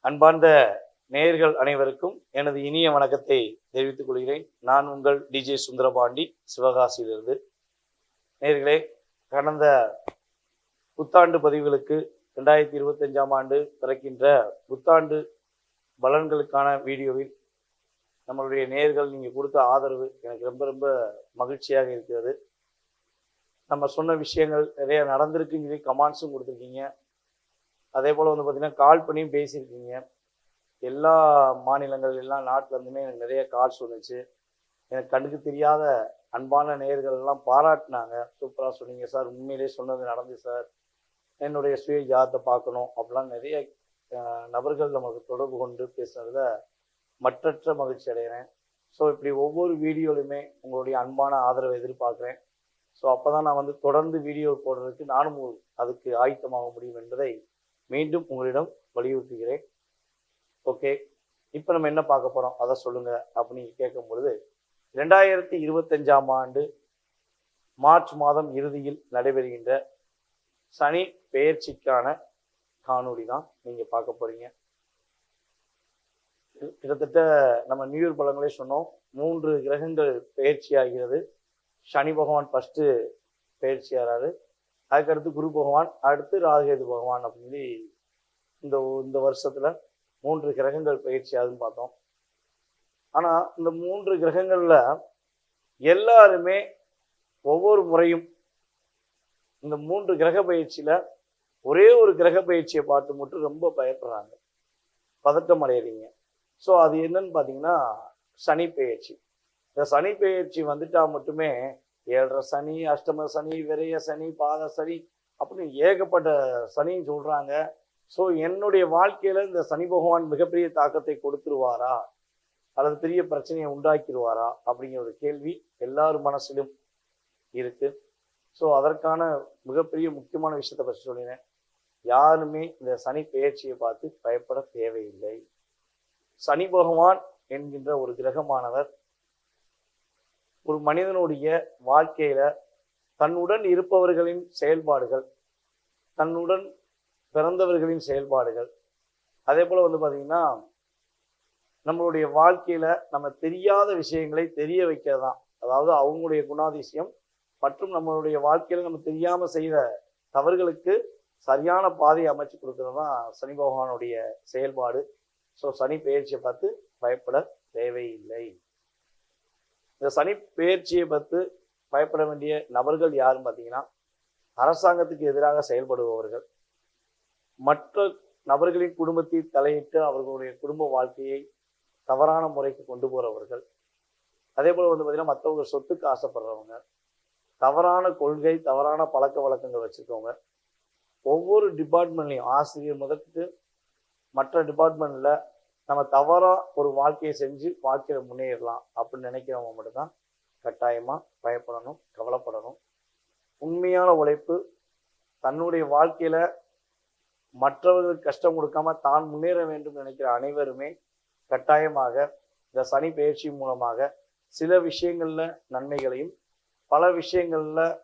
அன்பார்ந்த நேயர்கள் அனைவருக்கும் எனது இனிய வணக்கத்தை தெரிவித்துக் கொள்கிறேன். நான் உங்கள் டிஜே சுந்தரபாண்டி, சிவகாசியிலிருந்து. நேயர்களே, கடந்த புத்தாண்டு பதிவுகளுக்கு 2025ஆம் ஆண்டு பிறக்கின்ற புத்தாண்டு பலன்களுக்கான வீடியோவில் நம்மளுடைய நேயர்கள் நீங்கள் கொடுத்த ஆதரவு எனக்கு ரொம்ப ரொம்ப மகிழ்ச்சியாக இருக்கிறது. நம்ம சொன்ன விஷயங்கள் நிறைய நடந்திருக்குங்க, கமெண்ட்ஸும் கொடுத்துருக்கீங்க. அதே போல் பார்த்தீங்கன்னா கால் பண்ணியும் பேசியிருக்கீங்க. எல்லா மாநிலங்கள் எல்லா நாட்டிலேருந்துமே எனக்கு நிறைய கால்ஸ் வந்துச்சு. எனக்கு கண்ணுக்கு தெரியாத அன்பான நேயர்கள் எல்லாம் பாராட்டினாங்க. சூப்பராக சொன்னீங்க சார், உண்மையிலே சொன்னது நடந்து சார், என்னுடைய சுய ஜாதத்தை பார்க்கணும் அப்படிலாம் நிறைய நபர்கள் நமக்கு தொடர்பு கொண்டு பேசுனதில் மற்றற்ற மகிழ்ச்சி அடைகிறேன். ஸோ இப்படி ஒவ்வொரு வீடியோலையுமே உங்களுடைய அன்பான ஆதரவை எதிர்பார்க்குறேன். ஸோ அப்போ தான் நான் தொடர்ந்து வீடியோ போடுறதுக்கு நானும் அதுக்கு ஆயத்தமாக முடியும் என்பதை மீண்டும் உங்களிடம் வலியுறுத்துகிறேன். ஓகே, இப்போ நம்ம என்ன பார்க்க போகிறோம் அதை சொல்லுங்கள் அப்படின்னு கேட்கும் பொழுது, 2025ஆம் ஆண்டு மார்ச் மாதம் இறுதியில் நடைபெறுகின்ற சனி பெயர்ச்சிக்கான காணொளி தான் நீங்கள் பார்க்க போகிறீங்க. கிட்டத்தட்ட நம்ம நியூ இயர் பலங்களே சொன்னோம், 3 கிரகங்கள் பெயர்ச்சி ஆகிறது. சனி பகவான் ஃபஸ்ட்டு பெயர்ச்சி ஆகிறாரு, அதுக்கடுத்து குரு பகவான், அடுத்து ராகுகேது பகவான் அப்படின்னு இந்த வருஷத்தில் 3 கிரகங்கள் பயிற்சி ஆகுதுன்னு பார்த்தோம். ஆனால் இந்த 3 கிரகங்களில் எல்லாருமே ஒவ்வொரு முறையும் இந்த 3 கிரக பயிற்சியில் ஒரே ஒரு கிரக பயிற்சியை பார்த்து மட்டும் ரொம்ப பயப்படுறாங்க, பதட்டம் அடையிறீங்க. ஸோ அது என்னன்னு பார்த்தீங்கன்னா சனி பெயர்ச்சி. இந்த சனி பெயர்ச்சி வந்துட்டால் மட்டுமே 7.5 சனி, அஷ்டம சனி, விரைய சனி, பாத சனி அப்படின்னு ஏகப்பட்ட சனின்னு சொல்கிறாங்க. ஸோ என்னுடைய வாழ்க்கையில் இந்த சனி பகவான் மிகப்பெரிய தாக்கத்தை கொடுத்துருவாரா அல்லது பெரிய பிரச்சனையை உண்டாக்கிடுவாரா அப்படிங்கிற ஒரு கேள்வி எல்லார் மனசிலும் இருக்கு. ஸோ அதற்கான மிகப்பெரிய முக்கியமான விஷயத்தை பற்றி சொல்லினேன். யாருமே இந்த சனி பெயர்ச்சியை பார்த்து பயப்பட தேவையில்லை. சனி பகவான் என்கின்ற ஒரு கிரகமானவர் ஒரு மனிதனுடைய வாழ்க்கையில தன்னுடன் இருப்பவர்களின் செயல்பாடுகள், தன்னுடன் பிறந்தவர்களின் செயல்பாடுகள், அதே போல பார்த்தீங்கன்னா நம்மளுடைய வாழ்க்கையில நம்ம தெரியாத விஷயங்களை தெரிய வைக்கிறதான். அதாவது அவங்களுடைய குணாதிசயம் மற்றும் நம்மளுடைய வாழ்க்கையில நம்ம தெரியாம செய்த தவறுகளுக்கு சரியான பாதையை அமைச்சு கொடுக்கறது தான் சனி பகவானுடைய செயல்பாடு. ஸோ சனி பெயர்ச்சியை பார்த்து பயப்பட தேவையில்லை. இந்த சனி பெயர்ச்சியை பார்த்து பயப்பட வேண்டிய நபர்கள் யாருன்னு பார்த்தீங்கன்னா, அரசாங்கத்துக்கு எதிராக செயல்படுபவர்கள், மற்ற நபர்களின் குடும்பத்தை தலையிட்டு அவர்களுடைய குடும்ப வாழ்க்கையை தவறான முறைக்கு கொண்டு போகிறவர்கள், அதே போல் பார்த்தீங்கன்னா மற்றவங்க சொத்துக்கு ஆசைப்படுறவங்க, தவறான கொள்கை தவறான பழக்க வழக்கங்கள் வச்சுருக்கவங்க, ஒவ்வொரு டிபார்ட்மெண்ட்லையும் ஆசிரியர் முதற்கு மற்ற டிபார்ட்மெண்ட்டில் நம்ம தவறாக ஒரு வாழ்க்கையை செஞ்சு வாழ்க்கையில் முன்னேறலாம் அப்படின்னு நினைக்கிறவங்க மட்டும்தான் கட்டாயமாக பயப்படணும், கவலைப்படணும். உண்மையான உழைப்பு, தன்னுடைய வாழ்க்கையில் மற்றவர்களுக்கு கஷ்டம் கொடுக்காம தான் முன்னேற வேண்டும் நினைக்கிற அனைவருமே கட்டாயமாக இந்த சனி பெயர்ச்சி மூலமாக சில விஷயங்களில் நன்மைகளையும் பல விஷயங்களில்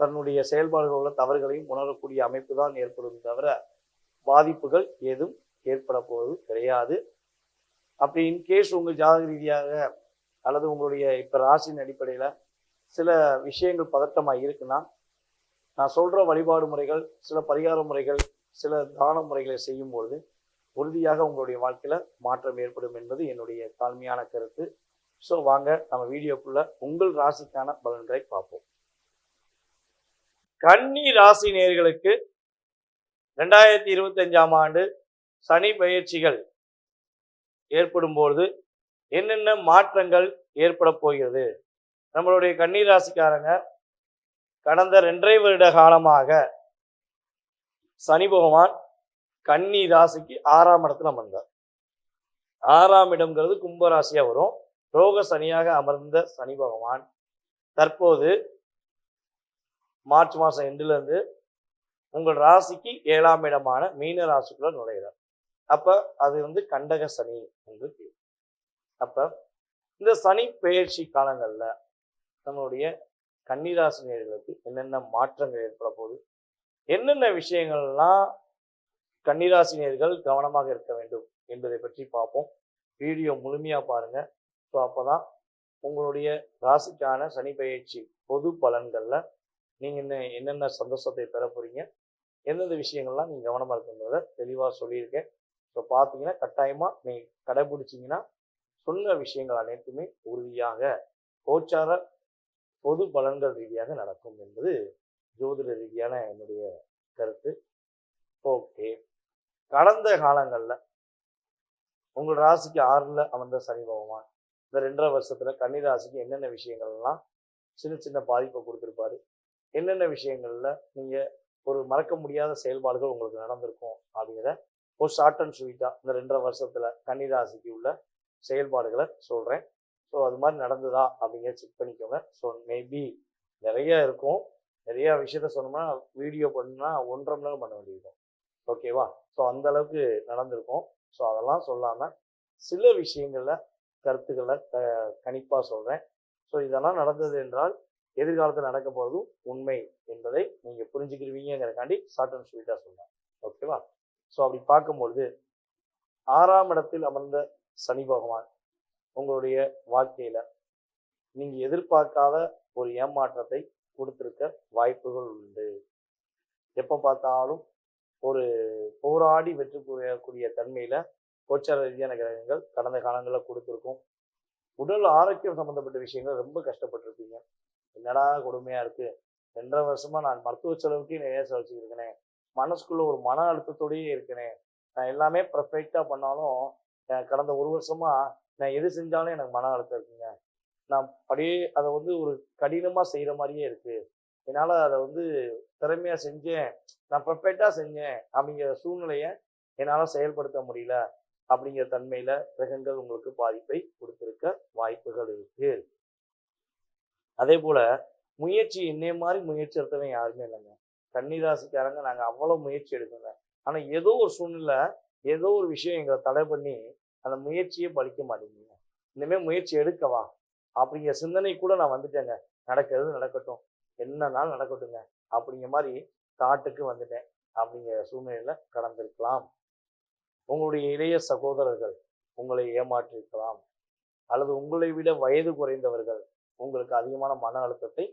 தன்னுடைய செயல்பாடுகளில் உள்ள தவறுகளையும் உணரக்கூடிய அமைப்பு தான் ஏற்படும் தவிர பாதிப்புகள் ஏதும் ஏற்பட போவது கிடையாது. அப்படி இன்கேஸ் உங்கள் ஜாதக ரீதியாக அல்லது உங்களுடைய இப்போ ராசியின் அடிப்படையில் சில விஷயங்கள் பதட்டமாக இருக்குன்னா, நான் சொல்கிற வழிபாடு முறைகள், சில பரிகார முறைகள், சில தான முறைகளை செய்யும்பொழுது உறுதியாக உங்களுடைய வாழ்க்கையில் மாற்றம் ஏற்படும் என்பது என்னுடைய தாழ்மையான கருத்து. ஸோ வாங்க நம்ம வீடியோக்குள்ள உங்கள் ராசிக்கான பலன்களை பார்ப்போம். கன்னி ராசி நேயர்களுக்கு 2025ஆம் ஆண்டு சனி பயிற்சிகள் ஏற்படும் பொழுது என்னென்ன மாற்றங்கள் ஏற்பட போகிறது? நம்மளுடைய கன்னி ராசிக்காரங்க கடந்த 2.5 வருட காலமாக சனி பகவான் கன்னி ராசிக்கு 6ஆம் இடத்துல அமர்ந்தார். 6ஆம் இடம்ங்கிறது கும்பராசியா வரும். ரோக சனியாக அமர்ந்த சனி பகவான் தற்போது மார்ச் மாதம் எண்டிலிருந்து உங்கள் ராசிக்கு 7ஆம் இடமான மீன ராசிக்குள்ள நுழைகிறார். அப்ப அது கண்டக சனி என்று பேர். அப்ப இந்த சனி பெயர்ச்சி காலங்கள்ல நம்மளுடைய கன்னிராசி நேயர்களுக்கு என்னென்ன மாற்றங்கள் ஏற்பட போகுது, என்னென்ன விஷயங்கள்லாம் கன்னிராசினியர்கள் கவனமாக இருக்க வேண்டும் என்பதை பற்றி பார்ப்போம். வீடியோ முழுமையா பாருங்க. ஸோ அப்பதான் உங்களுடைய ராசிக்கான சனி பெயர்ச்சி பொது பலன்கள்ல நீங்க என்னென்ன சந்தோஷத்தை பெற போறீங்க, எந்தெந்த விஷயங்கள்லாம் நீங்க கவனமா இருக்குன்றத தெளிவா சொல்லியிருக்கேன். ஸோ பார்த்தீங்கன்னா கட்டாயமா நீங்க கடைபிடிச்சீங்கன்னா சொன்ன விஷயங்கள் அனைத்துமே உறுதியாக கோச்சார பொது பலன்கள் ரீதியாக நடக்கும் என்பது ஜோதிட ரீதியான என்னுடைய கருத்து. ஓகே, கடந்த காலங்கள்ல உங்கள் ராசிக்கு 6ல அமர்ந்த சனி பகவான் இந்த 2.5 வருஷத்துல கன்னி ராசிக்கு என்னென்ன விஷயங்கள்லாம் சின்ன சின்ன பாதிப்பை கொடுத்துருப்பாரு, என்னென்ன விஷயங்கள்ல நீங்க ஒரு மறக்க முடியாத செயல்பாடுகள் உங்களுக்கு நடந்திருக்கும் அப்படிங்கிறத ஒரு ஷார்ட் அண்ட் ஸ்வீட்டா இந்த 2.5 வருஷத்துல கன்னி ராசிக்கு உள்ள செயல்பாடுகளை சொல்றேன். ஸோ அது மாதிரி நடந்ததா அப்படிங்கிற செக் பண்ணிக்கோங்க. ஸோ மேபி நிறைய இருக்கும், நிறைய விஷயத்த சொன்னோம்னா வீடியோ பண்ணா 1.5 மணி நேரம் பண்ண வேண்டியிருக்கும். ஓகேவா? ஸோ அந்த அளவுக்கு நடந்திருக்கும். ஸோ அதெல்லாம் சொல்லாம சில விஷயங்கள்ல கருத்துக்களை கணிப்பா சொல்றேன். ஸோ இதெல்லாம் நடந்தது என்றால் எதிர்காலத்தில் நடக்க போறதும் உண்மை என்பதை நீங்க புரிஞ்சுக்கிருவீங்கிறக்காண்டி ஷார்ட் அண்ட் ஸ்வீட்டா சொல்றேன். ஓகேவா? ஸோ அப்படி பார்க்கும்பொழுது 6ஆம் இடத்தில் அமர்ந்த சனி பகவான் உங்களுடைய வாழ்க்கையில நீங்க எதிர்பார்க்காத ஒரு ஏமாற்றத்தை கொடுத்திருக்க வாய்ப்புகள் உண்டு. எப்ப பார்த்தாலும் ஒரு போராடி வெற்றி பெறக்கூடிய தன்மையில கோச்சார ரீதியான கிரகங்கள் கடந்த காலங்களில் கொடுத்துருக்கும். உடல் ஆரோக்கியம் சம்பந்தப்பட்ட விஷயங்கள் ரொம்ப கஷ்டப்பட்டிருப்பீங்க. என்னடா கொடுமையா இருக்கு, 2.5 வருஷமா நான் மருத்துவ செலவுக்கே நிறைய செலவழிச்சுருக்கேனே, மனசுக்குள்ள ஒரு மன அழுத்தத்தோடயே இருக்கனே, நான் எல்லாமே பர்ஃபெக்டா பண்ணாலும் கடந்த 1 வருஷமா நான் எது செஞ்சாலும் எனக்கு மன அழுத்தம் இருக்குங்க. நான் அப்படியே அதை ஒரு கடினமா செய்யற மாதிரியே இருக்கு. என்னால அதை திறமையா செஞ்சேன், நான் பர்ஃபெக்டா செஞ்சேன் அப்படிங்கிற சூழ்நிலையை என்னால செயல்படுத்த முடியல அப்படிங்கிற தன்மையில கிரகங்கள் உங்களுக்கு பாதிப்பை கொடுத்திருக்க வாய்ப்புகள் இருக்கு. அதே போல முயற்சி என்னைய மாதிரி முயற்சி எடுத்தவன் யாருமே இல்லைங்க. கன்னிராசிக்காரங்க நாங்க அவ்வளவு முயற்சி எடுக்கோங்க. ஆனா ஏதோ ஒரு சூழ்நிலை, ஏதோ ஒரு விஷயம் எங்களை தடை பண்ணி அந்த முயற்சியே பலிக்க மாட்டேங்குங்க. இனிமே முயற்சி எடுக்கவா அப்படிங்கிற சிந்தனை கூட நான் வந்துட்டேங்க. நடக்கிறது நடக்கட்டும், என்னன்னாலும் நடக்கட்டுங்க அப்படிங்கிற மாதிரி தாட்டுக்கு வந்துட்டேன். அப்படிங்கிற சூழ்நிலையில கடந்திருக்கலாம். உங்களுடைய இளைய சகோதரர்கள் உங்களை ஏமாற்றிருக்கலாம், அல்லது உங்களை விட வயது குறைந்தவர்கள் உங்களுக்கு அதிகமான மன அழுத்தத்தை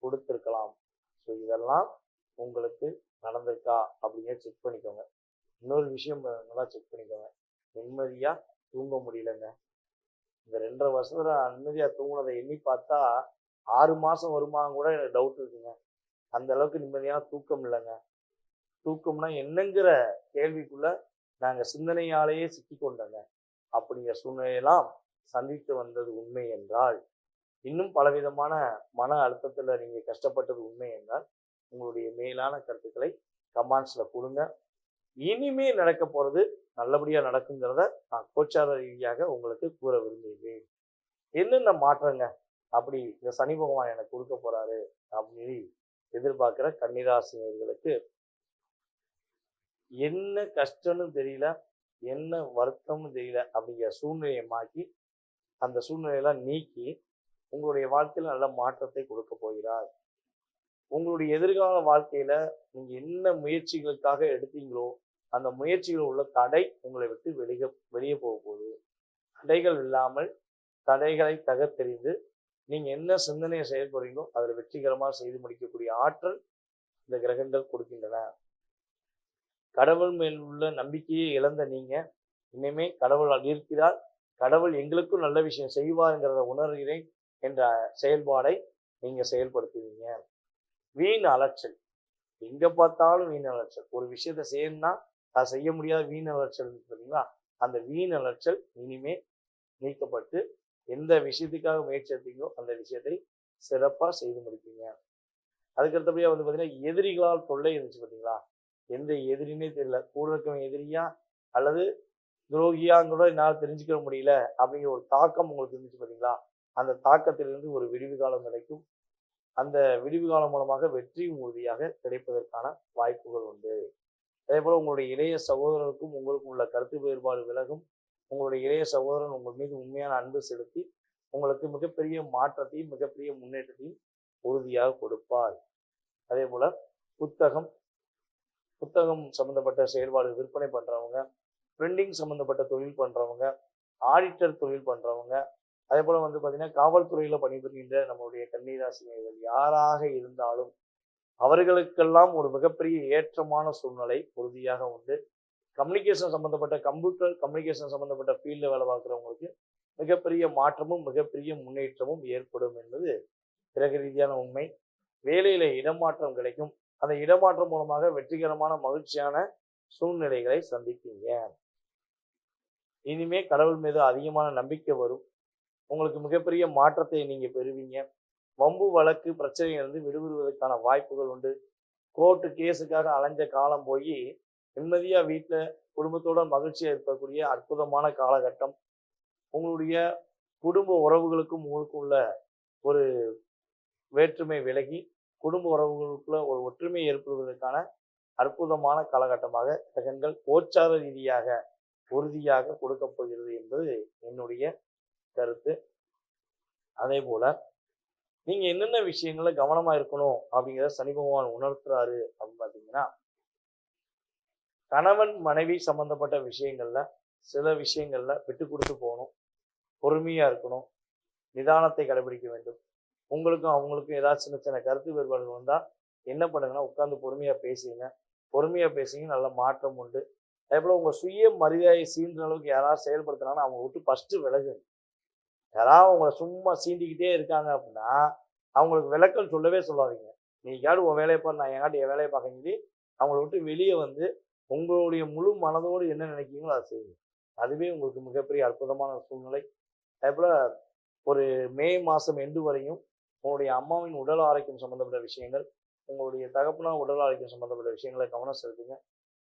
கொடுத்திருக்கலாம். ஸோ இதெல்லாம் உங்களுக்கு நடந்திருக்கா அப்படிங்கிற செக் பண்ணிக்கோங்க. இன்னொரு விஷயம் நல்லா செக் பண்ணிக்கோங்க. நிம்மதியா தூங்க முடியலங்க. இந்த 2.5 வருஷத்துல நிம்மதியா தூங்குனதை எண்ணி பார்த்தா 6 மாசம் வருமானம் கூட எனக்கு டவுட் இருக்குங்க. அந்த அளவுக்கு நிம்மதியான தூக்கம் இல்லைங்க. தூக்கம்னா என்னங்கிற கேள்விக்குள்ள நாங்க சிந்தனையாலேயே சிக்கிக்கொண்டோங்க. அப்படிங்கிற சூழ்நிலையெல்லாம் சந்தித்து வந்தது உண்மை என்றால், இன்னும் பலவிதமான மன அழுத்தத்துல நீங்க கஷ்டப்பட்டது உண்மை என்றால், உங்களுடைய மேலான கருத்துக்களை கமெண்ட்ஸ்ல கொடுங்க. இனிமே நடக்க போறது நல்லபடியா நடக்குங்கிறத நான் கோச்சார ரீதியாக உங்களுக்கு கூற விரும்புகிறேன். என்னென்ன மாற்றங்க அப்படி இந்த சனி பகவான் எனக்கு கொடுக்க போறாரு அப்படின்னு எதிர்பார்க்கிற கன்னிராசினியர்களுக்கு என்ன கஷ்டம்னு தெரியல, என்ன வருத்தம்னு தெரியல அப்படிங்கிற சூழ்நிலையை மாற்றி அந்த சூழ்நிலையெல்லாம் நீக்கி உங்களுடைய வாழ்க்கையில நல்ல மாற்றத்தை கொடுக்க போகிறார். உங்களுடைய எதிர்கால வாழ்க்கையில நீங்க என்ன முயற்சிகளுக்காக எடுத்தீங்களோ அந்த முயற்சிகள் உள்ள தடை உங்களை விட்டு வெளியே போக போகுது. தடைகள் இல்லாமல் தடைகளை தகர்த்தெறிந்து நீங்க என்ன சிந்தனையை செயல்படுறீங்களோ அதில் வெற்றிகரமாக செய்து முடிக்கக்கூடிய ஆற்றல் இந்த கிரகங்கள் கொடுக்கின்றன. கடவுள் மேல் உள்ள நம்பிக்கையை இழந்த நீங்க இனிமே கடவுள் இருக்கிறார், கடவுள் எங்களுக்கும் நல்ல விஷயம் செய்வாருங்கிறத உணர்கிறேன் என்ற செயல்பாடை நீங்க செயல்படுத்துவீங்க. வீண் அலைச்சல், எங்க பார்த்தாலும் வீண் அலைச்சல். ஒரு விஷயத்த செய்யணும்னா அதை செய்ய முடியாத வீண் அலைச்சல் பார்த்தீங்களா, அந்த வீண் அலைச்சல் இனிமே நீக்கப்பட்டு எந்த விஷயத்துக்காக முயற்சி எடுத்தீங்களோ அந்த விஷயத்தை சிறப்பா செய்து முடிப்பீங்க. அதுக்கடுத்தபடியா பார்த்தீங்கன்னா எதிரிகளால் தொல்லை இருந்துச்சு பார்த்தீங்களா, எந்த எதிரினே தெரியல, கூட இருக்கவங்க எதிரியா அல்லது துரோகியான்னு கூட என்னால் தெரிஞ்சுக்க முடியல அப்படிங்கிற ஒரு தாக்கம் உங்களுக்கு இருந்துச்சு பார்த்தீங்களா, அந்த தாக்கத்திலிருந்து ஒரு விடிவு காலம் கிடைக்கும். அந்த விடிவு காலம் மூலமாக வெற்றியும் உறுதியாக கிடைப்பதற்கான வாய்ப்புகள் உண்டு. அதே போல உங்களுடைய இளைய சகோதரருக்கும் உங்களுக்கும் உள்ள கருத்து வேறுபாடு விலகும். உங்களுடைய இளைய சகோதரன் உங்கள் மீது உண்மையான அன்பு செலுத்தி உங்களுக்கு மிகப்பெரிய மாற்றத்தையும் மிகப்பெரிய முன்னேற்றத்தையும் உறுதியாக கொடுப்பார். அதே போல புத்தகம், புத்தகம் சம்மந்தப்பட்ட செயல்பாடு விற்பனை பண்ணுறவங்க, பிரிண்டிங் சம்மந்தப்பட்ட தொழில் பண்ணுறவங்க, ஆடிட்டர் தொழில் பண்ணுறவங்க, அதே போல் வந்து பார்த்திங்கன்னா காவல்துறையில் பணிபுரிகின்ற நம்மளுடைய கன்னிராசினியர்கள் யாராக இருந்தாலும் அவர்களுக்கெல்லாம் ஒரு மிகப்பெரிய ஏற்றமான சூழ்நிலை உறுதியாக உண்டு. கம்யூனிகேஷன் சம்மந்தப்பட்ட கம்ப்யூட்டர் கம்யூனிகேஷன் சம்மந்தப்பட்ட ஃபீல்டில் வேலை பார்க்குறவங்களுக்கு மிகப்பெரிய மாற்றமும் மிகப்பெரிய முன்னேற்றமும் ஏற்படும் என்பது கிரக ரீதியான உண்மை. வேலையில் இடமாற்றம் கிடைக்கும். அந்த இடமாற்றம் மூலமாக வெற்றிகரமான மகிழ்ச்சியான சூழ்நிலைகளை சந்திப்பீங்க. இனிமே கடவுள் மீது அதிகமான நம்பிக்கை வரும். உங்களுக்கு மிகப்பெரிய மாற்றத்தை நீங்கள் பெறுவீங்க. வம்பு வழக்கு பிரச்சனையிலிருந்து விடுபடுவதற்கான வாய்ப்புகள் உண்டு. கோர்ட்டு கேஸுக்காக அலைஞ்ச காலம் போய் நிம்மதியாக வீட்டில் குடும்பத்தோட மகிழ்ச்சியாக இருக்கக்கூடிய அற்புதமான காலகட்டம். உங்களுடைய குடும்ப உறவுகளுக்கும் உங்களுக்கும் உள்ள ஒரு வேற்றுமை விலகி குடும்ப உறவுகளுக்குள்ள ஒரு ஒற்றுமை ஏற்படுவதற்கான அற்புதமான காலகட்டமாக கிரகங்கள் கோச்சார ரீதியாக உறுதியாக கொடுக்க போகிறது என்பது என்னுடைய கருத்து. அதே போல நீங்க என்னென்ன விஷயங்கள்ல கவனமா இருக்கணும் அப்படிங்கிறத சனி பகவான் உணர்த்துறாரு அப்படின்னு பார்த்தீங்கன்னா, கணவன் மனைவி சம்பந்தப்பட்ட விஷயங்கள்ல சில விஷயங்கள்ல விட்டு கொடுத்து போகணும், பொறுமையா இருக்கணும், நிதானத்தை கடைபிடிக்க வேண்டும். உங்களுக்கும் அவங்களுக்கும் ஏதாவது சின்ன சின்ன கருத்து வேறுபாடுகள் வந்தால் என்ன பண்ணுங்கன்னா உட்காந்து பொறுமையா பேசுங்க, நல்ல மாற்றம் உண்டு. அதே போல உங்க சுய மரியாதையை சீன்ற அளவுக்கு யாராவது செயல்படுத்தினாலும் அவங்க விட்டு ஃபர்ஸ்ட் விலகுங்க. யாராவது உங்களை சும்மா சீண்டிக்கிட்டே இருக்காங்க அப்படின்னா அவங்களுக்கு விளக்கம் சொல்லவே சொல்லாதீங்க. நீ யாரு உன் வேலையை பாரு, நான் என் வேலையை பார்க்க சொல்லி அவங்கள விட்டு வெளியே வந்து உங்களுடைய முழு மனதோடு என்ன நினைக்கிறீங்களோ அதை செய்யுங்க. அதுவே உங்களுக்கு மிகப்பெரிய அற்புதமான சூழ்நிலை. அதே போல ஒரு மே மாதம் எண்டு வரையும் உங்களுடைய அம்மாவின் உடல் ஆரோக்கியம் சம்மந்தப்பட்ட விஷயங்கள், உங்களுடைய தகப்பனார் உடல் ஆரோக்கியம் சம்மந்தப்பட்ட விஷயங்களை கவனம் செலுத்துங்க.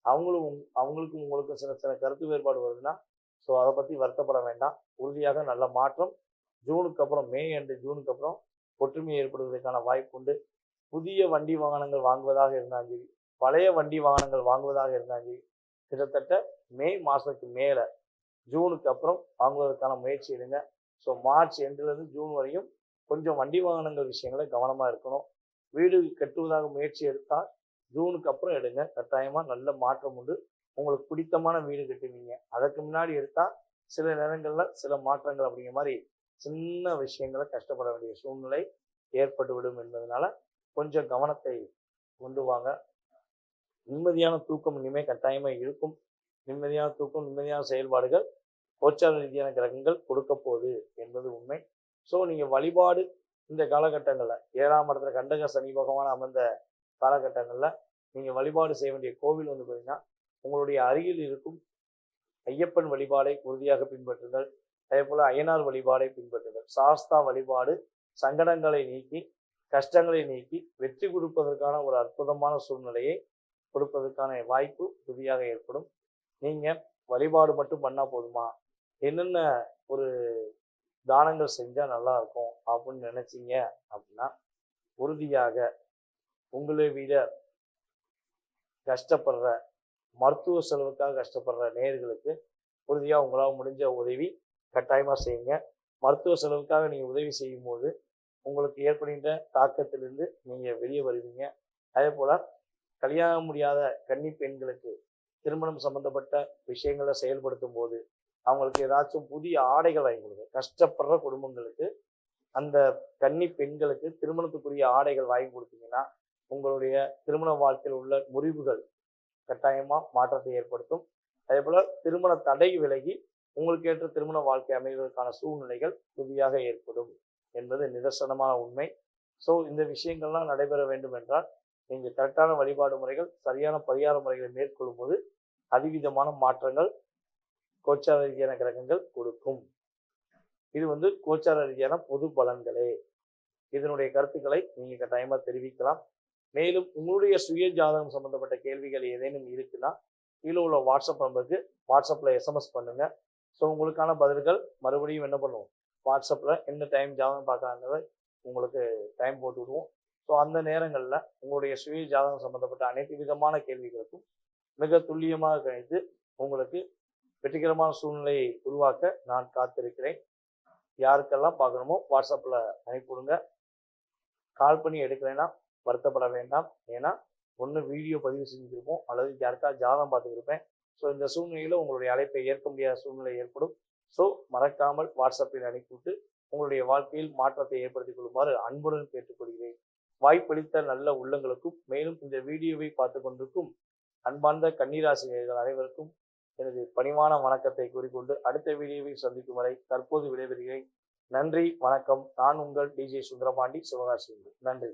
அவங்களுக்கும் உங்களுக்கும் சின்ன சின்ன கருத்து வேறுபாடு வருதுன்னா ஸோ அதை பற்றி வருத்தப்பட வேண்டாம். உறுதியாக நல்ல மாற்றம் ஜூனுக்கு அப்புறம், மே அண்டு ஜூனுக்கு அப்புறம் ஒற்றுமை ஏற்படுவதற்கான வாய்ப்பு உண்டு. புதிய வண்டி வாகனங்கள் வாங்குவதாக இருந்தாலும் சரி, பழைய வண்டி வாகனங்கள் வாங்குவதாக இருந்தாலும் சரி, கிட்டத்தட்ட மே மாதத்துக்கு மேலே ஜூனுக்கு அப்புறம் வாங்குவதற்கான முயற்சி எடுங்க. ஸோ மார்ச் எண்டுலேருந்து ஜூன் வரையும் கொஞ்சம் வண்டி வாகனங்கள் விஷயங்களை கவனமாக இருக்கணும். வீடு கட்டுவதாக முயற்சி எடுத்தால் ஜூனுக்கு அப்புறம் எடுங்க. கட்டாயமாக நல்ல மாற்றம் உண்டு. உங்களுக்கு பிடித்தமான வீடு கட்டுவீங்க. அதற்கு முன்னாடி எடுத்தால் சில நேரங்களில் சில மாற்றங்கள் அப்படிங்கிற மாதிரி சின்ன விஷயங்களை கஷ்டப்பட வேண்டிய சூழ்நிலை ஏற்பட்டுவிடும் என்பதனால கொஞ்சம் கவனத்தை கொண்டு வாங்க. நிம்மதியான தூக்கம் இனிமேல் கட்டாயமாக இருக்கும். நிம்மதியான தூக்கம், நிம்மதியான செயல்பாடுகள் கோச்சார ரீதியான கிரகங்கள் கொடுக்க போகுது என்பது உண்மை. ஸோ நீங்கள் வழிபாடு இந்த காலகட்டங்களில் 7ஆம் இடத்துல கண்டக சனி பகவான் அமர்ந்த காலகட்டங்களில் நீங்கள் வழிபாடு செய்ய வேண்டிய கோவில் வந்து பார்த்தீங்கன்னா உங்களுடைய அருகில் இருக்கும் ஐயப்பன் வழிபாடை உறுதியாக பின்பற்றுங்கள். அதே போல் அய்யனார் வழிபாடை பின்பற்றுங்கள். சாஸ்தா வழிபாடு சங்கடங்களை நீக்கி கஷ்டங்களை நீக்கி வெற்றி கொடுப்பதற்கான ஒரு அற்புதமான சூழ்நிலையை கொடுப்பதற்கான வாய்ப்பு உறுதியாக ஏற்படும். நீங்கள் வழிபாடு மட்டும் பண்ணால் போதுமா, என்னென்ன ஒரு தானங்கள் செஞ்சால் நல்லா இருக்கும் அப்படின்னு நினைச்சீங்க அப்படின்னா உறுதியாக உங்களை விட கஷ்டப்படுற மருத்துவ செலவுக்காக கஷ்டப்படுற நேயர்களுக்கு உறுதியாக உங்களால் முடிஞ்ச உதவி கட்டாயமாக செய்யுங்க. மருத்துவ செலவுக்காக நீங்கள் உதவி செய்யும் போது உங்களுக்கு ஏற்படுகின்ற தாக்கத்திலிருந்து நீங்கள் வெளியே வருவீங்க. அதே போல் கல்யாணம் முடியாத கன்னி பெண்களுக்கு திருமணம் சம்பந்தப்பட்ட விஷயங்களை செயல்படுத்தும் போது அவங்களுக்கு ஏதாச்சும் புதிய ஆடைகள் வாங்கி கொடுங்க. கஷ்டப்படுற குடும்பங்களுக்கு அந்த கன்னி பெண்களுக்கு திருமணத்துக்குரிய ஆடைகள் வாங்கி கொடுத்தீங்கன்னா உங்களுடைய திருமண வாழ்க்கையில் உள்ள முறிவுகள் கட்டாயமாக மாற்றத்தை ஏற்படுத்தும். அதே போல் திருமண தடை விலகி உங்களுக்கு ஏற்ற திருமண வாழ்க்கை அமைவதற்கான சூழ்நிலைகள் உறுதியாக ஏற்படும் என்பது நிதர்சனமான உண்மை. ஸோ இந்த விஷயங்கள்லாம் நடைபெற வேண்டும் என்றால் நீங்கள் கரெக்டான வழிபாடு முறைகள், சரியான பரிகார முறைகளை மேற்கொள்ளும் போது அதிவிதமான மாற்றங்கள் கோச்சார ரீதியான கிரகங்கள் கொடுக்கும். இது வந்து கோச்சார ரீதியான பொது பலன்களே. இதனுடைய கருத்துக்களை நீங்கள் கட்டாயமாக தெரிவிக்கலாம். மேலும் உங்களுடைய சுய ஜாதகம் சம்பந்தப்பட்ட கேள்விகள் ஏதேனும் இருக்குன்னா கீழே உள்ள வாட்ஸ்அப் நம்பருக்கு வாட்ஸ்அப்பில் எஸ்எம்எஸ் பண்ணுங்கள். ஸோ உங்களுக்கான பதில்கள் மறுபடியும் என்ன பண்ணுவோம், வாட்ஸ்அப்பில் என்ன டைம் ஜாதகம் பார்க்கலாங்கிறத உங்களுக்கு டைம் போட்டு விடுவோம். ஸோ அந்த நேரங்களில் உங்களுடைய சுய ஜாதகம் சம்பந்தப்பட்ட அனைத்து விதமான கேள்விகளுக்கும் மிக துல்லியமாக கணித்து உங்களுக்கு வெற்றிகரமான சூழ்நிலையை உருவாக்க நான் காத்திருக்கிறேன். யாருக்கெல்லாம் பார்க்கணுமோ வாட்ஸ்அப்பில் அனுப்பிவிடுங்க. கால் பண்ணி எடுக்கலைன்னா வருத்தப்பட வேண்டாம். ஏன்னா ஒன்று வீடியோ பதிவு செஞ்சுருப்போம் அல்லது யாருக்கா ஜாதகம் பார்த்துக்கிருப்பேன். ஸோ இந்த சூழ்நிலையில் உங்களுடைய அழைப்பை ஏற்க முடியாத சூழ்நிலை ஏற்படும். ஸோ மறக்காமல் வாட்ஸ்அப்பில் அனுப்பிவிட்டு உங்களுடைய வாழ்க்கையில் மாற்றத்தை ஏற்படுத்திக் கொள்ளுமாறு அன்புடன் கேட்டுக்கொள்கிறேன். வாய்ப்பளித்த நல்ல உள்ளங்களுக்கும் மேலும் இந்த வீடியோவை பார்த்து கொண்டிருக்கும் அன்பார்ந்த கன்னிராசினியர்கள் அனைவருக்கும் எனது பணிவான வணக்கத்தை கூறிக்கொண்டு அடுத்த வீடியோவை சந்திக்கும் வரை தற்போது விடைபெறுகிறேன். நன்றி, வணக்கம். நான் உங்கள் டிஜே சுந்தரபாண்டி, சிவகாசி. நன்றி.